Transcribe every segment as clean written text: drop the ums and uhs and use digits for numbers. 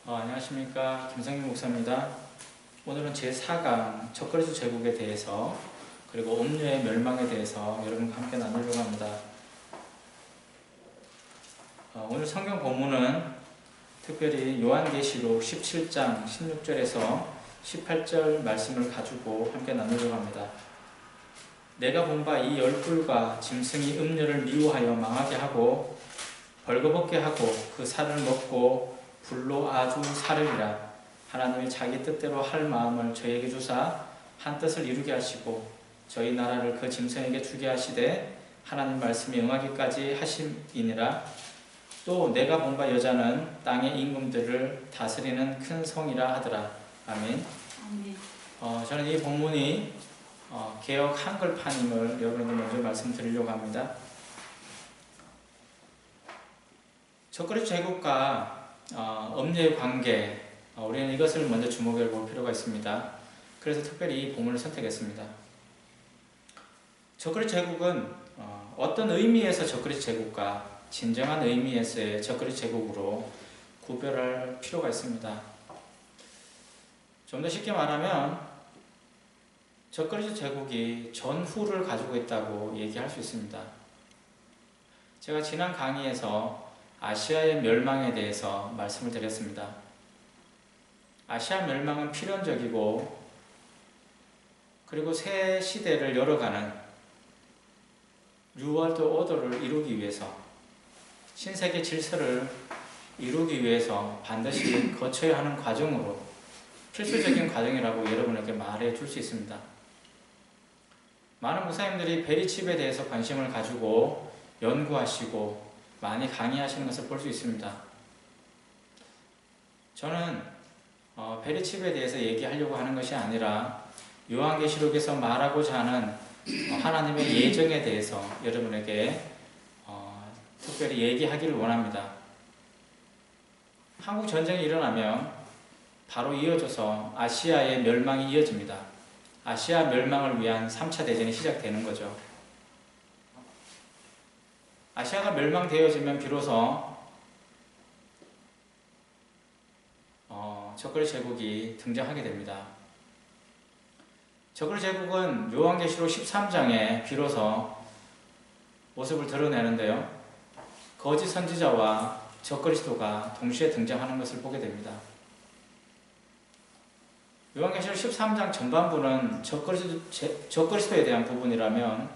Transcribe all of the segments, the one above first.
안녕하십니까. 김성민 목사입니다. 오늘은 제4강 적그리스도 제국에 대해서 그리고 음료의 멸망에 대해서 여러분과 함께 나누려고 합니다. 오늘 성경 본문은 특별히 요한계시록 17장 16절에서 18절 말씀을 가지고 함께 나누려고 합니다. 내가 본 바 이 열불과 짐승이 음료를 미워하여 망하게 하고 벌거벗게 하고 그 살을 먹고 불로 아주 사르리라. 하나님이 자기 뜻대로 할 마음을 저에게 주사 한 뜻을 이루게 하시고 저희 나라를 그 짐승에게 주게 하시되 하나님 말씀이 응하기까지 하심이니라. 또 내가 본 바 여자는 땅의 임금들을 다스리는 큰 성이라 하더라. 아멘. 저는 이 본문이 개역 한글판임을 여러분에게 먼저 말씀드리려고 합니다. 적그리스도 제국과 음료의 관계, 우리는 이것을 먼저 주목해 볼 필요가 있습니다. 그래서 특별히 이 본문을 선택했습니다. 적그리스도 제국은 어떤 의미에서 적그리스도 제국과 진정한 의미에서의 적그리스도 제국으로 구별할 필요가 있습니다. 좀 더 쉽게 말하면 적그리스도 제국이 전후를 가지고 있다고 얘기할 수 있습니다. 제가 지난 강의에서 아시아의 멸망에 대해서 말씀을 드렸습니다. 아시아 멸망은 필연적이고 그리고 새 시대를 열어가는 뉴월드 오더를 이루기 위해서 신세계 질서를 이루기 위해서 반드시 거쳐야 하는 과정으로 필수적인 과정이라고 여러분에게 말해 줄 수 있습니다. 많은 목사님들이 베리칩에 대해서 관심을 가지고 연구하시고 많이 강의하시는 것을 볼 수 있습니다. 저는 베리칩에 대해서 얘기하려고 하는 것이 아니라 요한계시록에서 말하고자 하는 하나님의 예정에 대해서 여러분에게 특별히 얘기하기를 원합니다. 한국 전쟁이 일어나면 바로 이어져서 아시아의 멸망이 이어집니다. 아시아 멸망을 위한 3차 대전이 시작되는 거죠. 아시아가 멸망되어지면 비로소 적그리스도 제국이 등장하게 됩니다. 적그리스도 제국은 요한계시록 13장에 비로소 모습을 드러내는데요. 거짓 선지자와 적그리스도가 동시에 등장하는 것을 보게 됩니다. 요한계시록 13장 전반부는 적그리스도에 대한 부분이라면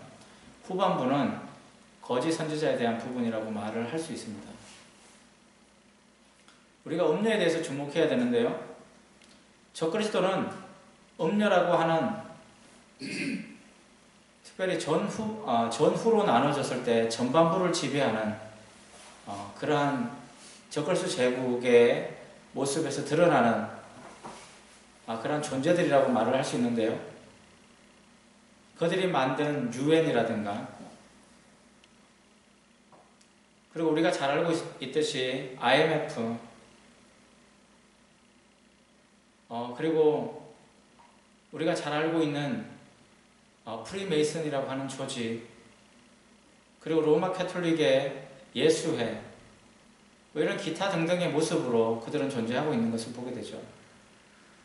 후반부는 거짓 선지자에 대한 부분이라고 말을 할 수 있습니다. 우리가 음료에 대해서 주목해야 되는데요. 적그리스도는 음료라고 하는 특별히 전후로 나눠졌을 때 전반부를 지배하는 그러한 적그리스도 제국의 모습에서 드러나는 그런 존재들이라고 말을 할 수 있는데요. 그들이 만든 유엔이라든가 그리고 우리가 잘 알고 있듯이 IMF 그리고 우리가 잘 알고 있는 프리메이슨이라고 하는 조직 그리고 로마 캐톨릭의 예수회 이런 기타 등등의 모습으로 그들은 존재하고 있는 것을 보게 되죠.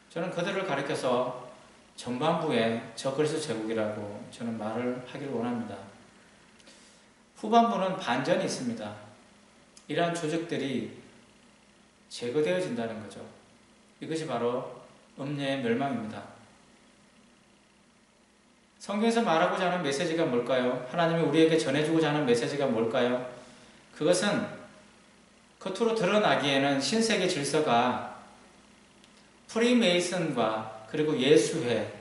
저는 그들을 가리켜서 전반부의 적그리스도 제국이라고 저는 말을 하기를 원합니다. 후반부는 반전이 있습니다. 이러한 조직들이 제거되어진다는 거죠. 이것이 바로 음료의 멸망입니다. 성경에서 말하고자 하는 메시지가 뭘까요? 하나님이 우리에게 전해주고자 하는 메시지가 뭘까요? 그것은 겉으로 드러나기에는 신세계 질서가 프리메이슨과 그리고 예수회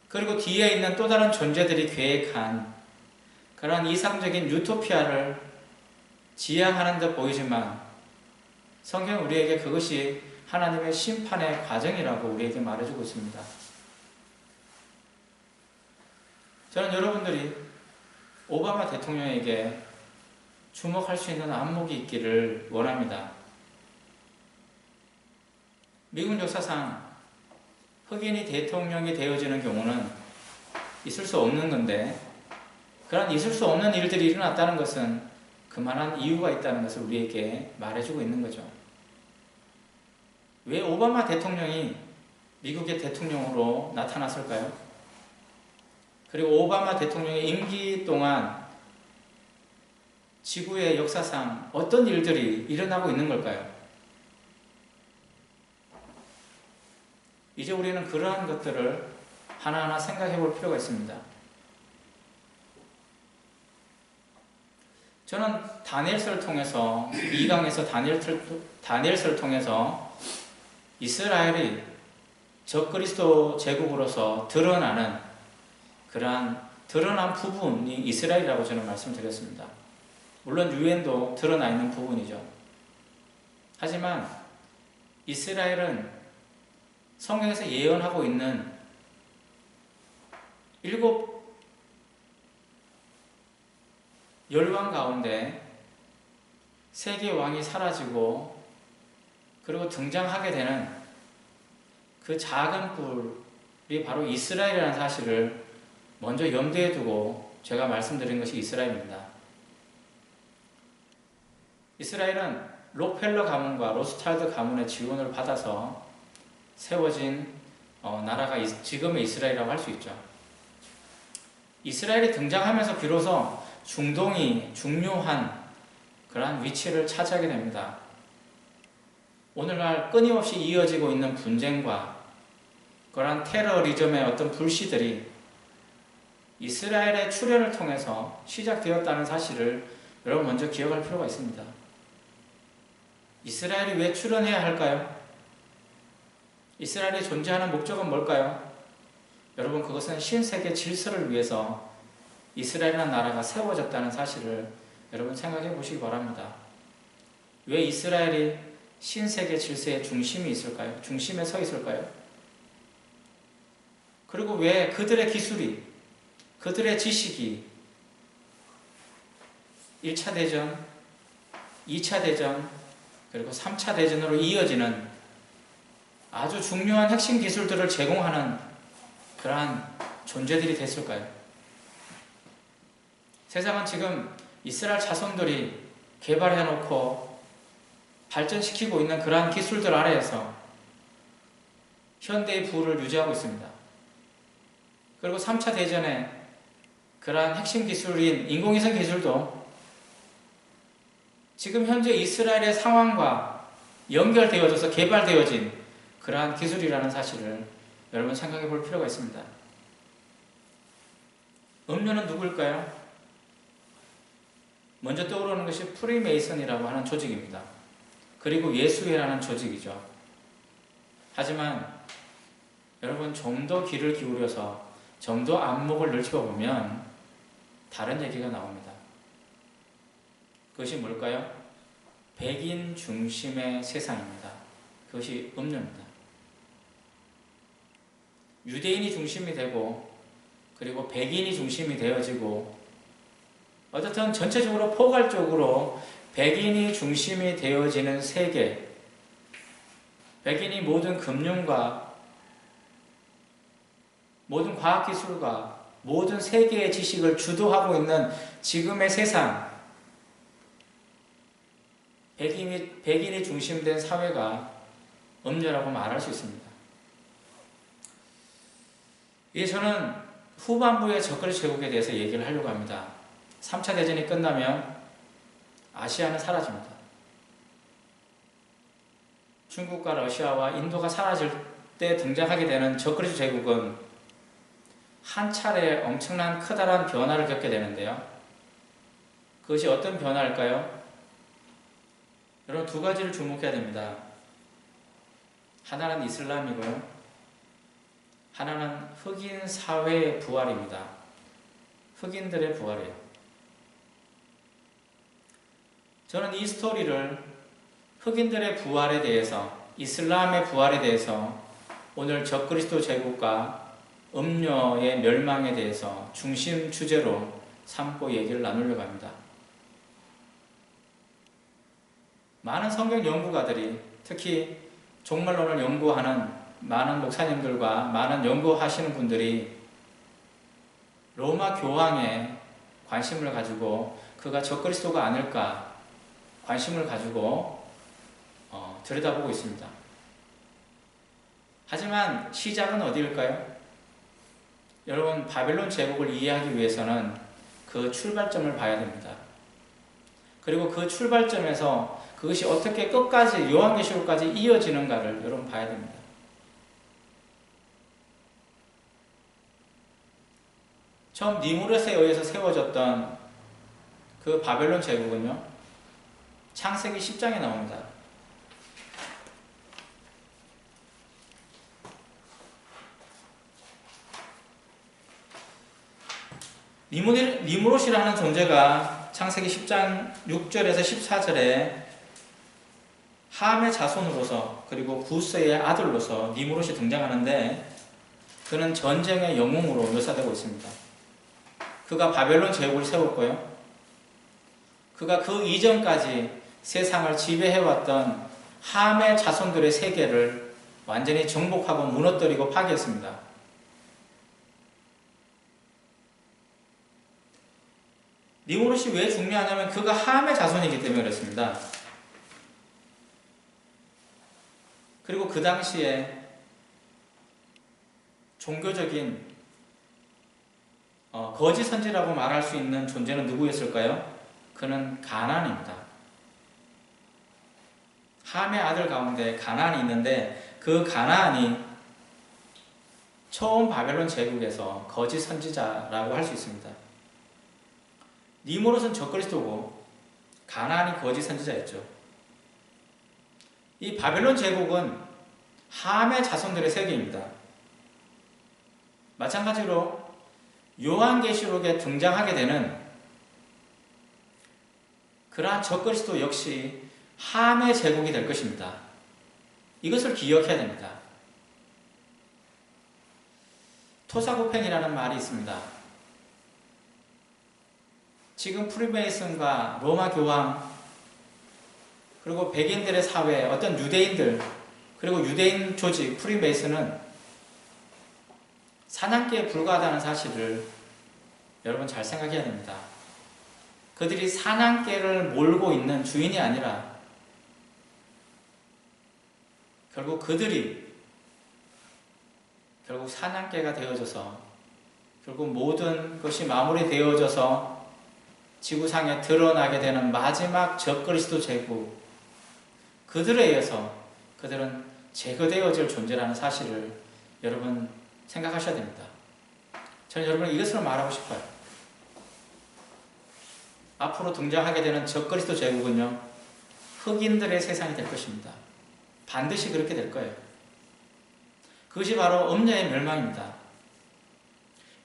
그리고 뒤에 있는 또 다른 존재들이 계획한 그러한 이상적인 유토피아를 지향하는 듯 보이지만 성경은 우리에게 그것이 하나님의 심판의 과정이라고 우리에게 말해주고 있습니다. 저는 여러분들이 오바마 대통령에게 주목할 수 있는 안목이 있기를 원합니다. 미국 역사상 흑인이 대통령이 되어지는 경우는 있을 수 없는 건데 그런 있을 수 없는 일들이 일어났다는 것은 그만한 이유가 있다는 것을 우리에게 말해주고 있는 거죠. 왜 오바마 대통령이 미국의 대통령으로 나타났을까요? 그리고 오바마 대통령의 임기 동안 지구의 역사상 어떤 일들이 일어나고 있는 걸까요? 이제 우리는 그러한 것들을 하나하나 생각해 볼 필요가 있습니다. 저는 다니엘서를 통해서 2강에서 다니엘서를 통해서 이스라엘이 적그리스도 제국으로서 드러나는 그러한 드러난 부분이 이스라엘이라고 저는 말씀드렸습니다. 물론 유엔도 드러나 있는 부분이죠. 하지만 이스라엘은 성경에서 예언하고 있는 7 열왕 가운데 세계 왕이 사라지고 그리고 등장하게 되는 그 작은 뿔이 바로 이스라엘이라는 사실을 먼저 염두에 두고 제가 말씀드린 것이 이스라엘입니다. 이스라엘은 록펠러 가문과 로스탈드 가문의 지원을 받아서 세워진 나라가 지금의 이스라엘이라고 할 수 있죠. 이스라엘이 등장하면서 비로소 중동이 중요한 그러한 위치를 차지하게 됩니다. 오늘날 끊임없이 이어지고 있는 분쟁과 그러한 테러리즘의 어떤 불씨들이 이스라엘의 출현을 통해서 시작되었다는 사실을 여러분 먼저 기억할 필요가 있습니다. 이스라엘이 왜 출현해야 할까요? 이스라엘이 존재하는 목적은 뭘까요? 여러분, 그것은 신세계 질서를 위해서 이스라엘이라는 나라가 세워졌다는 사실을 여러분 생각해 보시기 바랍니다. 왜 이스라엘이 신세계 질서의 중심이 있을까요? 중심에 서 있을까요? 그리고 왜 그들의 기술이, 그들의 지식이 1차 대전, 2차 대전, 그리고 3차 대전으로 이어지는 아주 중요한 핵심 기술들을 제공하는 그러한 존재들이 됐을까요? 세상은 지금 이스라엘 자손들이 개발해놓고 발전시키고 있는 그러한 기술들 아래에서 현대의 부를 유지하고 있습니다. 그리고 3차 대전에 그러한 핵심 기술인 인공위성 기술도 지금 현재 이스라엘의 상황과 연결되어져서 개발되어진 그러한 기술이라는 사실을 여러분 생각해 볼 필요가 있습니다. 음료는 누구일까요? 먼저 떠오르는 것이 프리메이슨이라고 하는 조직입니다. 그리고 예수회라는 조직이죠. 하지만 여러분 좀 더 귀를 기울여서 좀 더 안목을 넓혀보면 다른 얘기가 나옵니다. 그것이 뭘까요? 백인 중심의 세상입니다. 그것이 음료입니다. 유대인이 중심이 되고 그리고 백인이 중심이 되어지고 어쨌든 전체적으로 포괄적으로 백인이 중심이 되어지는 세계, 백인이 모든 금융과 모든 과학기술과 모든 세계의 지식을 주도하고 있는 지금의 세상, 백인이 중심된 사회가 음료라고 말할 수 있습니다. 이제 저는 후반부의 적그리스도 제국에 대해서 얘기를 하려고 합니다. 3차 대전이 끝나면 아시아는 사라집니다. 중국과 러시아와 인도가 사라질 때 등장하게 되는 적그리스도 제국은 한 차례 엄청난 커다란 변화를 겪게 되는데요. 그것이 어떤 변화일까요? 여러분 두 가지를 주목해야 됩니다. 하나는 이슬람이고요. 하나는 흑인 사회의 부활입니다. 흑인들의 부활이에요. 저는 이 스토리를 흑인들의 부활에 대해서, 이슬람의 부활에 대해서 오늘 적그리스도 제국과 음료의 멸망에 대해서 중심 주제로 삼고 얘기를 나누려고 합니다. 많은 성경 연구가들이, 특히 종말론을 연구하는 많은 목사님들과 많은 연구하시는 분들이 로마 교황에 관심을 가지고 그가 적그리스도가 아닐까 관심을 가지고 들여다보고 있습니다. 하지만 시작은 어디일까요? 여러분, 바벨론 제국을 이해하기 위해서는 그 출발점을 봐야 됩니다. 그리고 그 출발점에서 그것이 어떻게 끝까지 요한계시록까지 이어지는가를 여러분 봐야 됩니다. 처음 니무롯에 의해서 세워졌던 그 바벨론 제국은요, 창세기 10장에 나옵니다. 니무롯이라는 존재가 창세기 10장 6절에서 14절에 함의 자손으로서 그리고 구스의 아들로서 니무롯이 등장하는데, 그는 전쟁의 영웅으로 묘사되고 있습니다. 그가 바벨론 제국을 세웠고요, 그가 그 이전까지 세상을 지배해왔던 함의 자손들의 세계를 완전히 정복하고 무너뜨리고 파괴했습니다. 니무롯이 왜 중요하냐면 그가 함의 자손이기 때문에 그렇습니다. 그리고 그 당시에 종교적인 거짓 선지라고 말할 수 있는 존재는 누구였을까요? 그는 가나안입니다. 함의 아들 가운데 가나안이 있는데, 그 가나안이 처음 바벨론 제국에서 거짓 선지자라고 할 수 있습니다. 니무롯은 적그리스도고 가나안이 거짓 선지자였죠. 이 바벨론 제국은 함의 자손들의 세계입니다. 마찬가지로 요한계시록에 등장하게 되는 그러한 적그리스도 역시 함의 제국이 될 것입니다. 이것을 기억해야 됩니다. 토사구팽이라는 말이 있습니다. 지금 프리메이슨과 로마 교황, 그리고 백인들의 사회, 어떤 유대인들, 그리고 유대인 조직 프리메이슨은 사냥개에 불과하다는 사실을 여러분 잘 생각해야 됩니다. 그들이 사냥개를 몰고 있는 주인이 아니라 결국 사냥개가 되어져서, 결국 모든 것이 마무리되어져서 지구상에 드러나게 되는 마지막 적그리스도 제국, 그들에 의해서 그들은 제거되어질 존재라는 사실을 여러분 생각하셔야 됩니다. 저는 여러분 이것을 말하고 싶어요. 앞으로 등장하게 되는 적그리스도 제국은요, 흑인들의 세상이 될 것입니다. 반드시 그렇게 될 거예요. 그것이 바로 음녀의 멸망입니다.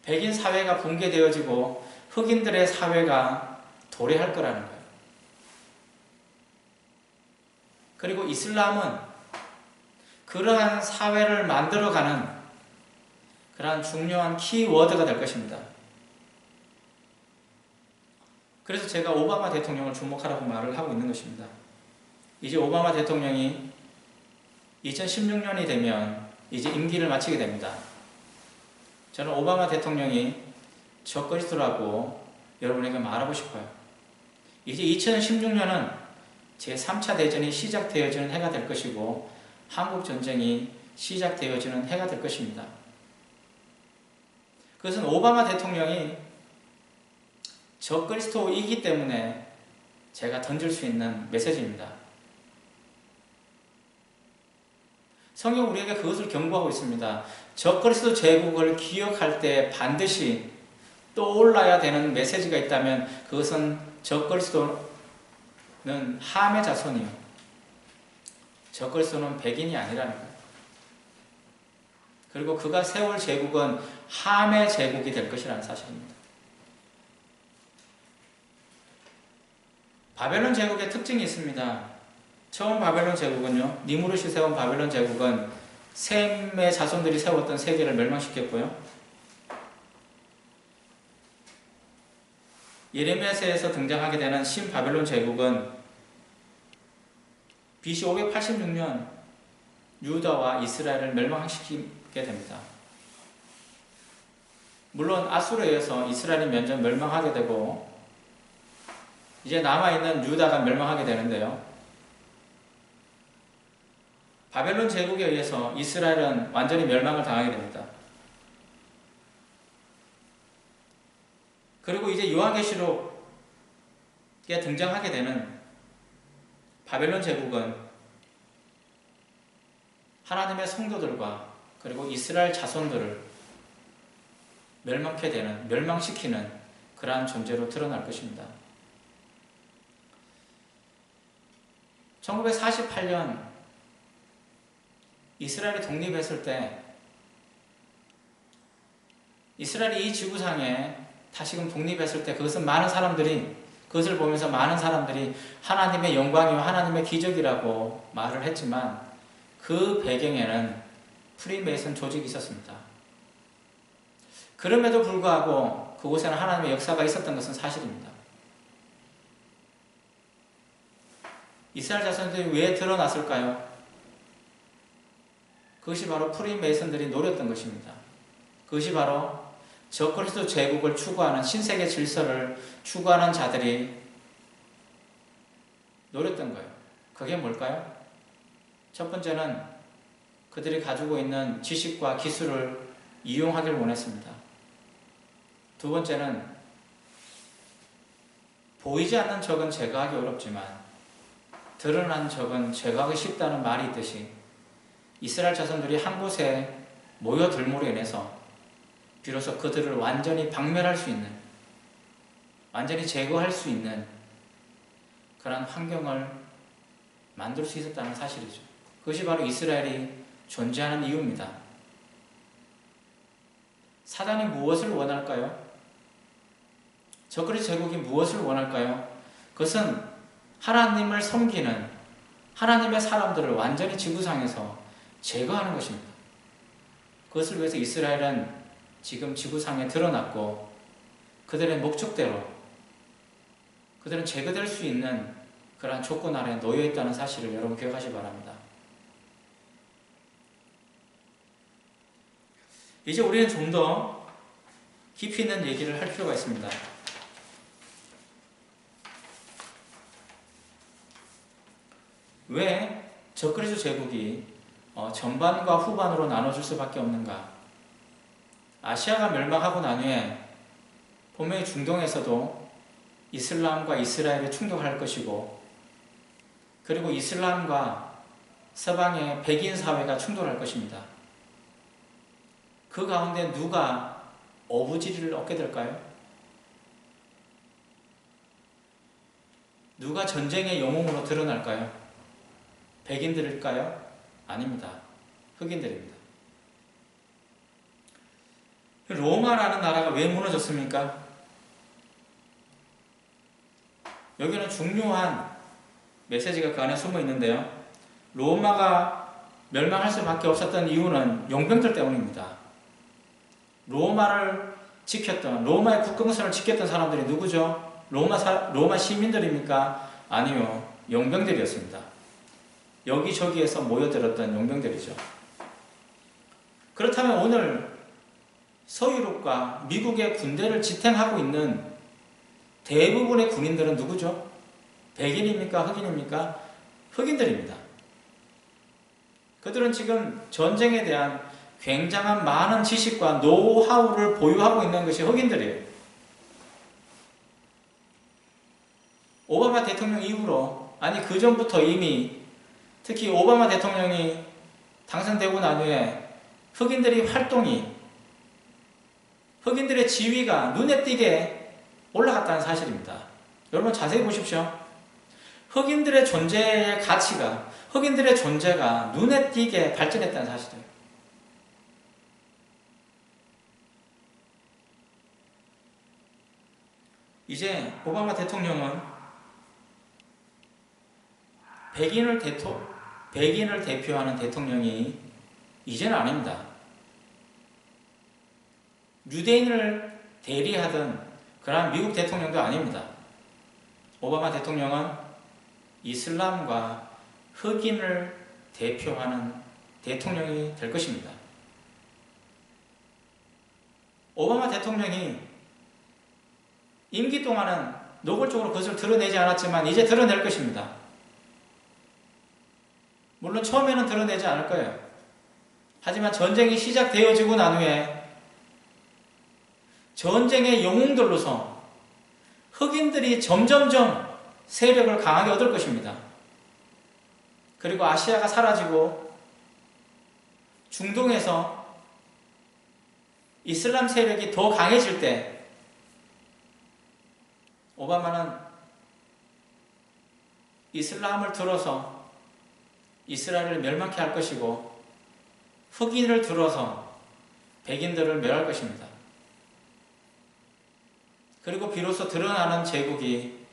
백인 사회가 붕괴되어지고 흑인들의 사회가 도래할 거라는 거예요. 그리고 이슬람은 그러한 사회를 만들어가는 그러한 중요한 키워드가 될 것입니다. 그래서 제가 오바마 대통령을 주목하라고 말을 하고 있는 것입니다. 이제 오바마 대통령이 2016년이 되면 이제 임기를 마치게 됩니다. 저는 오바마 대통령이 적그리스도라고 여러분에게 말하고 싶어요. 이제 2016년은 제3차 대전이 시작되어지는 해가 될 것이고, 한국전쟁이 시작되어지는 해가 될 것입니다. 그것은 오바마 대통령이 적그리스도이기 때문에 제가 던질 수 있는 메시지입니다. 성경 우리에게 그것을 경고하고 있습니다. 적그리스도 제국을 기억할 때 반드시 떠올라야 되는 메시지가 있다면 그것은 적그리스도는 함의 자손이요, 적그리스도는 백인이 아니라는 거예요. 그리고 그가 세울 제국은 함의 제국이 될 것이라는 사실입니다. 바벨론 제국의 특징이 있습니다. 처음 바벨론 제국은요, 니무롯이 세운 바벨론 제국은 셈의 자손들이 세웠던 세계를 멸망시켰고요, 예레미야서에서 등장하게 되는 신바벨론 제국은 BC 586년 유다와 이스라엘을 멸망시키게 됩니다. 물론 아수르에 의해서 이스라엘이 먼저 멸망하게 되고 이제 남아있는 유다가 멸망하게 되는데요, 바벨론 제국에 의해서 이스라엘은 완전히 멸망을 당하게 됩니다. 그리고 이제 요한계시록에 등장하게 되는 바벨론 제국은 하나님의 성도들과 그리고 이스라엘 자손들을 멸망케 되는, 멸망시키는 그러한 존재로 드러날 것입니다. 1948년 이스라엘이 독립했을 때 이스라엘이 이 지구상에 다시금 독립했을 때 그것을 그것을 보면서 많은 사람들이 하나님의 영광이요 하나님의 기적이라고 말을 했지만 그 배경에는 프리메이슨 조직이 있었습니다. 그럼에도 불구하고 그곳에는 하나님의 역사가 있었던 것은 사실입니다. 이스라엘 자손들이 왜 드러났을까요? 그것이 바로 프리메이슨들이 노렸던 것입니다. 그것이 바로 적그리스도 제국을 추구하는 신세계 질서를 추구하는 자들이 노렸던 거예요. 그게 뭘까요? 첫 번째는 그들이 가지고 있는 지식과 기술을 이용하길 원했습니다. 두 번째는 보이지 않는 적은 제거하기 어렵지만 드러난 적은 제거하기 쉽다는 말이 있듯이 이스라엘 자손들이 한 곳에 모여들므로 인해서 비로소 그들을 완전히 박멸할 수 있는, 완전히 제거할 수 있는 그런 환경을 만들 수 있었다는 사실이죠. 그것이 바로 이스라엘이 존재하는 이유입니다. 사단이 무엇을 원할까요? 적그리스도 제국이 무엇을 원할까요? 그것은 하나님을 섬기는 하나님의 사람들을 완전히 지구상에서 제거하는 것입니다. 그것을 위해서 이스라엘은 지금 지구상에 드러났고 그들의 목적대로 그들은 제거될 수 있는 그러한 조건 아래에 놓여 있다는 사실을 여러분 기억하시기 바랍니다. 이제 우리는 좀 더 깊이 있는 얘기를 할 필요가 있습니다. 왜 적그리스도 제국이 전반과 후반으로 나눠질 수밖에 없는가? 아시아가 멸망하고 난 후에 분명히 중동에서도 이슬람과 이스라엘이 충돌할 것이고 그리고 이슬람과 서방의 백인 사회가 충돌할 것입니다. 그 가운데 누가 어부지리를 얻게 될까요? 누가 전쟁의 영웅으로 드러날까요? 백인들일까요? 아닙니다. 흑인들입니다. 로마라는 나라가 왜 무너졌습니까? 여기는 중요한 메시지가 그 안에 숨어 있는데요. 로마가 멸망할 수밖에 없었던 이유는 용병들 때문입니다. 로마를 지켰던, 로마의 국경선을 지켰던 사람들이 누구죠? 로마 시민들입니까? 아니요. 용병들이었습니다. 여기저기에서 모여들었던 용병들이죠. 그렇다면 오늘 서유럽과 미국의 군대를 지탱하고 있는 대부분의 군인들은 누구죠? 백인입니까? 흑인입니까? 흑인들입니다. 그들은 지금 전쟁에 대한 굉장한 많은 지식과 노하우를 보유하고 있는 것이 흑인들이에요. 오바마 대통령 이후로, 아니 그 전부터 이미 특히 오바마 대통령이 당선되고 난 후에 흑인들의 활동이, 흑인들의 지위가 눈에 띄게 올라갔다는 사실입니다. 여러분 자세히 보십시오. 흑인들의 존재의 가치가, 흑인들의 존재가 눈에 띄게 발전했다는 사실이에요. 이제 오바마 대통령은 백인을 대표하는 대통령이 이제는 아닙니다. 유대인을 대리하던 그러한 미국 대통령도 아닙니다. 오바마 대통령은 이슬람과 흑인을 대표하는 대통령이 될 것입니다. 오바마 대통령이 임기 동안은 노골적으로 그것을 드러내지 않았지만 이제 드러낼 것입니다. 물론 처음에는 드러내지 않을 거예요. 하지만 전쟁이 시작되어지고 난 후에 전쟁의 영웅들로서 흑인들이 점점점 세력을 강하게 얻을 것입니다. 그리고 아시아가 사라지고 중동에서 이슬람 세력이 더 강해질 때 오바마는 이슬람을 들어서 이스라엘을 멸망케 할 것이고 흑인을 들어서 백인들을 멸할 것입니다. 그리고 비로소 드러나는 제국이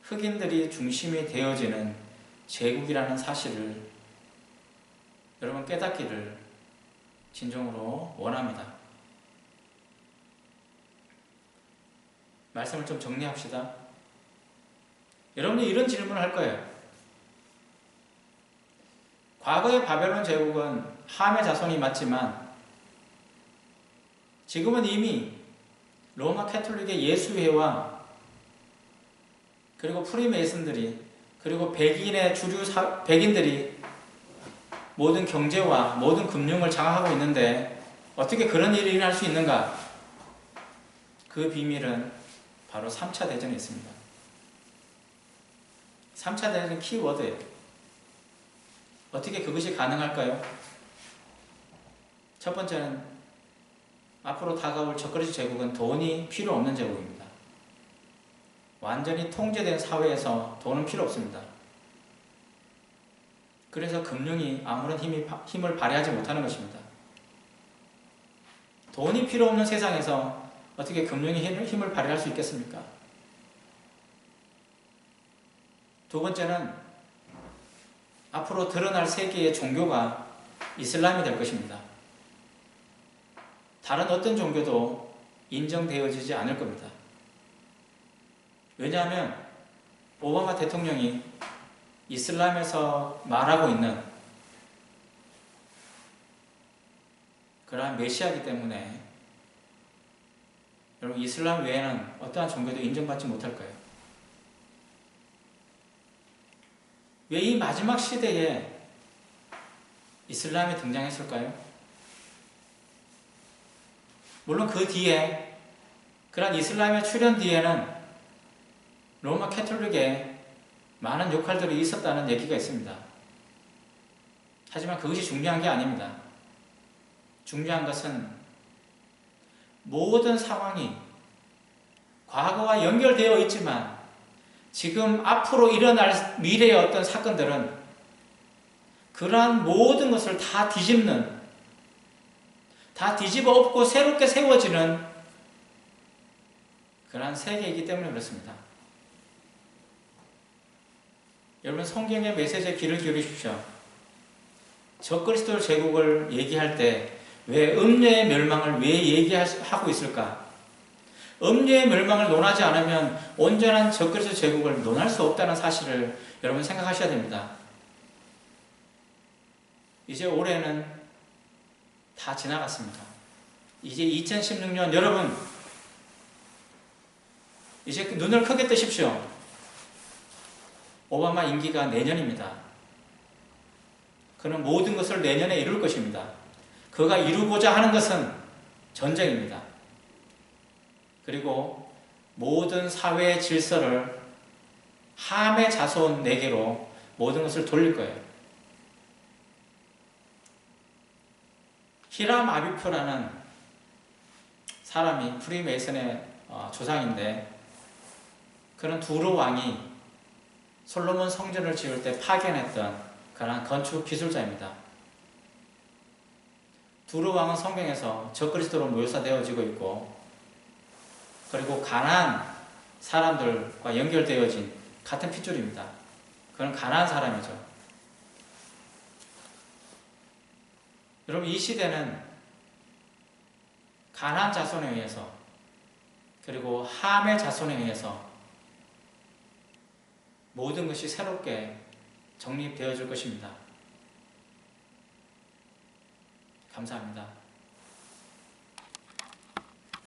흑인들이 중심이 되어지는 제국이라는 사실을 여러분 깨닫기를 진정으로 원합니다. 말씀을 좀 정리합시다. 여러분이 이런 질문을 할 거예요. 과거의 바벨론 제국은 함의 자손이 맞지만 지금은 이미 로마 캐톨릭의 예수회와 그리고 프리메이슨들이 그리고 백인의 백인들이 모든 경제와 모든 금융을 장악하고 있는데 어떻게 그런 일이 일어날 수 있는가? 그 비밀은 바로 3차 대전에 있습니다. 3차 대전 키워드예요. 어떻게 그것이 가능할까요? 첫 번째는 앞으로 다가올 적그리스 제국은 돈이 필요 없는 제국입니다. 완전히 통제된 사회에서 돈은 필요 없습니다. 그래서 금융이 아무런 힘을 발휘하지 못하는 것입니다. 돈이 필요 없는 세상에서 어떻게 금융이 힘을 발휘할 수 있겠습니까? 두 번째는 앞으로 드러날 세계의 종교가 이슬람이 될 것입니다. 다른 어떤 종교도 인정되어지지 않을 겁니다. 왜냐하면 오바마 대통령이 이슬람에서 말하고 있는 그러한 메시아이기 때문에 여러분 이슬람 외에는 어떠한 종교도 인정받지 못할 거예요. 왜 이 마지막 시대에 이슬람이 등장했을까요? 물론 그 뒤에 그러한 이슬람의 출현 뒤에는 로마 캐톨릭의 많은 역할들이 있었다는 얘기가 있습니다. 하지만 그것이 중요한 게 아닙니다. 중요한 것은 모든 상황이 과거와 연결되어 있지만 지금 앞으로 일어날 미래의 어떤 사건들은 그러한 모든 것을 다 뒤집는, 다 뒤집어 엎고 새롭게 세워지는 그러한 세계이기 때문에 그렇습니다. 여러분 성경의 메시지에 귀를 기울이십시오. 적그리스도 제국을 얘기할 때 왜 음녀의 멸망을 왜 얘기하고 있을까? 음녀의 멸망을 논하지 않으면 온전한 적그리스도 제국을 논할 수 없다는 사실을 여러분 생각하셔야 됩니다. 이제 올해는 다 지나갔습니다. 이제 2016년 여러분 이제 눈을 크게 뜨십시오. 오바마 임기가 내년입니다. 그는 모든 것을 내년에 이룰 것입니다. 그가 이루고자 하는 것은 전쟁입니다. 그리고 모든 사회의 질서를 함의 자손 4개로 모든 것을 돌릴 거예요. 히람 아비표라는 사람이 프리메이슨의 조상인데 그는 두루 왕이 솔로몬 성전을 지을 때 파견했던 그러한 건축 기술자입니다. 두루 왕은 성경에서 적그리스도로 묘사되어지고 있고 그리고 가나안 사람들과 연결되어진 같은 핏줄입니다. 그는 가나안 사람이죠. 여러분 이 시대는 가나안 자손에 의해서 그리고 함의 자손에 의해서 모든 것이 새롭게 정립되어질 것입니다. 감사합니다.